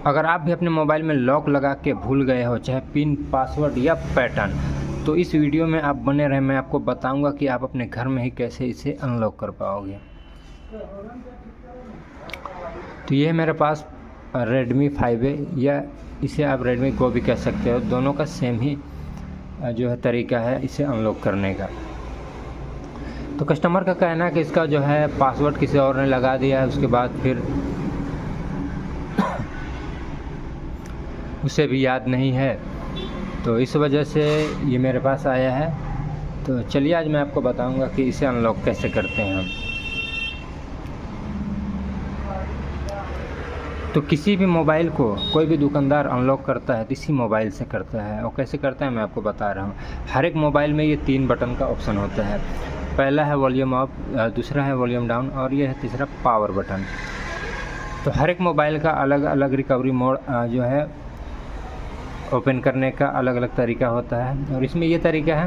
अगर आप भी अपने मोबाइल में लॉक लगा के भूल गए हो, चाहे पिन, पासवर्ड या पैटर्न, तो इस वीडियो में आप बने रहें। मैं आपको बताऊंगा कि आप अपने घर में ही कैसे इसे अनलॉक कर पाओगे। तो ये है मेरे पास Redmi 5A, या इसे आप Redmi को भी कह सकते हो। दोनों का सेम ही जो है तरीका है इसे अनलॉक करने का। तो कस्टमर का कहना है कि इसका जो है पासवर्ड किसी और ने लगा दिया है, उसके बाद फिर उसे भी याद नहीं है, तो इस वजह से ये मेरे पास आया है। तो चलिए आज मैं आपको बताऊंगा कि इसे अनलॉक कैसे करते हैं हम। तो किसी भी मोबाइल को कोई भी दुकानदार अनलॉक करता है तो इसी मोबाइल से करता है। और कैसे करता है मैं आपको बता रहा हूँ। हर एक मोबाइल में ये 3 बटन का ऑप्शन होता है। पहला है वॉल्यूम अप, दूसरा है वॉल्यूम डाउन और ये है तीसरा पावर बटन। तो हर एक मोबाइल का अलग अलग रिकवरी मोड जो है ओपन करने का अलग अलग तरीका होता है। और इसमें ये तरीका है,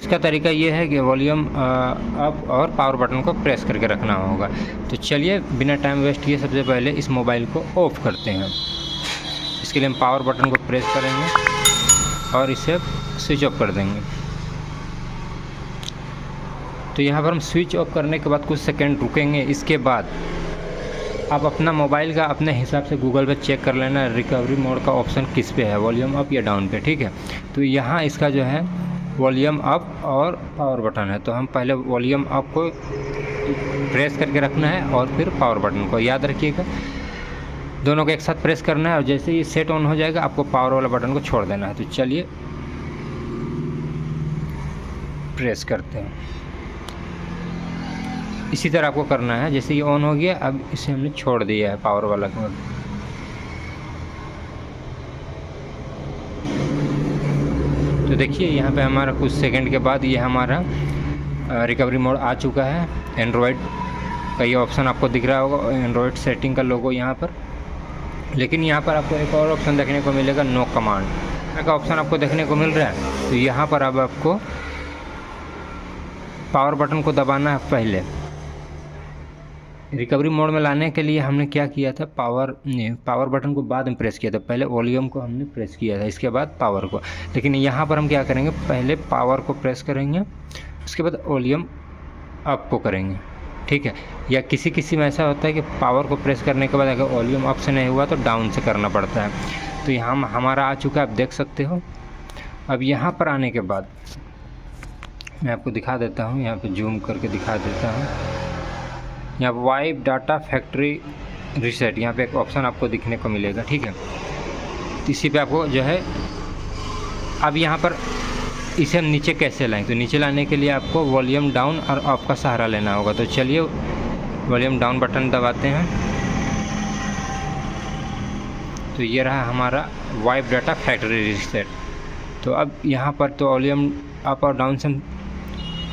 इसका तरीका ये है कि वॉल्यूम अप और पावर बटन को प्रेस करके रखना होगा। तो चलिए बिना टाइम वेस्ट किए सबसे पहले इस मोबाइल को ऑफ करते हैं। इसके लिए हम पावर बटन को प्रेस करेंगे और इसे स्विच ऑफ कर देंगे। तो यहाँ पर हम स्विच ऑफ करने के बाद कुछ सेकंड रुकेंगे। इसके बाद आप अपना मोबाइल का अपने हिसाब से गूगल पे चेक कर लेना रिकवरी मोड का ऑप्शन किस पे है, वॉल्यूम अप या डाउन पे, ठीक है। तो यहाँ इसका जो है वॉल्यूम अप और पावर बटन है। तो हम पहले वॉल्यूम अप को प्रेस करके रखना है और फिर पावर बटन को, याद रखिएगा दोनों को एक साथ प्रेस करना है। और जैसे ही सेट ऑन हो जाएगा आपको पावर वाला बटन को छोड़ देना है। तो चलिए प्रेस करते हैं। इसी तरह आपको करना है। जैसे ये ऑन हो गया, अब इसे हमने छोड़ दिया है पावर वाला मोड। तो देखिए यहाँ पे हमारा कुछ सेकंड के बाद ये हमारा रिकवरी मोड आ चुका है। एंड्रॉयड का ये ऑप्शन आपको दिख रहा होगा, एंड्रॉयड सेटिंग का लोगो यहाँ पर। लेकिन यहाँ पर आपको एक और ऑप्शन देखने को मिलेगा, नो कमांड का ऑप्शन आपको देखने को मिल रहा है। तो यहाँ पर अब आपको पावर बटन को दबाना है। पहले रिकवरी मोड में लाने के लिए हमने क्या किया था, पावर बटन को बाद में प्रेस किया था। पहले वॉल्यूम को हमने प्रेस किया था, इसके बाद पावर को। लेकिन यहाँ पर हम क्या करेंगे, पहले पावर को प्रेस करेंगे, उसके बाद वॉल्यूम अप को करेंगे, ठीक है। या किसी में ऐसा होता है कि पावर को प्रेस करने के बाद अगर वॉल्यूम अप से नहीं हुआ तो डाउन से करना पड़ता है। तो यहाँ हमारा आ चुका है, आप देख सकते हो। अब यहाँ पर आने के बाद मैं आपको दिखा देता हूँ, यहाँ पर जूम करके दिखा देता हूँ। यहाँ वाइप डाटा फैक्ट्री रीसेट, यहाँ पे एक ऑप्शन आपको दिखने को मिलेगा, ठीक है। इसी पे आपको जो है, अब यहाँ पर इसे हम नीचे कैसे लाएं, तो नीचे लाने के लिए आपको वॉल्यूम डाउन और अप का सहारा लेना होगा। तो चलिए वॉल्यूम डाउन बटन दबाते हैं। तो ये रहा हमारा वाइप डाटा फैक्ट्री रीसेट। तो अब यहाँ पर तो वॉल्यूम अप और डाउन से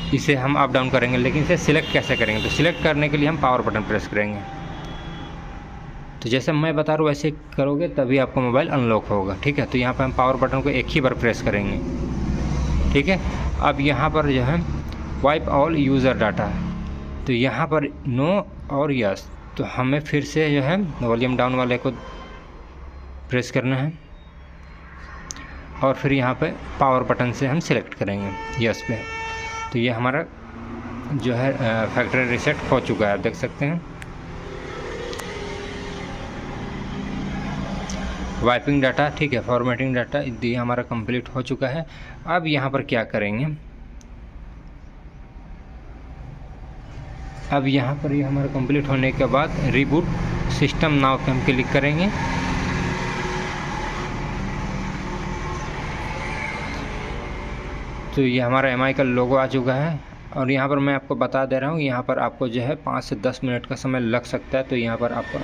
इसे हम अप डाउन करेंगे, लेकिन इसे सिलेक्ट कैसे करेंगे, तो सिलेक्ट करने के लिए हम पावर बटन प्रेस करेंगे। तो जैसे मैं बता रहा हूँ वैसे करोगे तभी आपका मोबाइल अनलॉक होगा, ठीक है। तो यहाँ पर हम पावर बटन को एक ही बार प्रेस करेंगे, ठीक है। अब यहाँ पर जो है वाइप ऑल यूज़र डाटा, तो यहाँ पर नो और यस। तो हमें फिर से जो है वॉल्यूम डाउन वाले को प्रेस करना है और फिर यहाँ पे पावर बटन से हम सिलेक्ट करेंगे यस पे। तो ये हमारा जो है फैक्ट्री रीसेट हो चुका है, आप देख सकते हैं। वाइपिंग डाटा, ठीक है, फॉर्मेटिंग डाटा ये हमारा कंप्लीट हो चुका है। अब यहाँ पर क्या करेंगे, अब यहाँ पर ये हमारा कंप्लीट होने के बाद रिबूट सिस्टम नाउ पे हम क्लिक करेंगे। तो ये हमारा MI का लोगो आ चुका है। और यहाँ पर मैं आपको बता दे रहा हूँ, यहाँ पर आपको जो है 5 से 10 मिनट का समय लग सकता है। तो यहाँ पर आपको,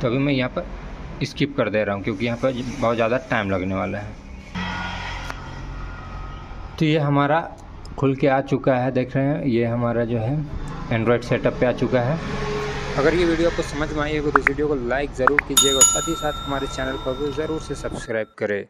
तो अभी मैं यहाँ पर स्किप कर दे रहा हूँ क्योंकि यहाँ पर बहुत ज़्यादा टाइम लगने वाला है। तो ये हमारा खुल के आ चुका है, देख रहे हैं, ये हमारा जो है एंड्रॉयड सेटअप पे आ चुका है। अगर ये वीडियो आपको समझ में आई हो तो इस वीडियो को लाइक ज़रूर कीजिएगा और साथ ही साथ हमारे चैनल को भी ज़रूर से सब्सक्राइब करें।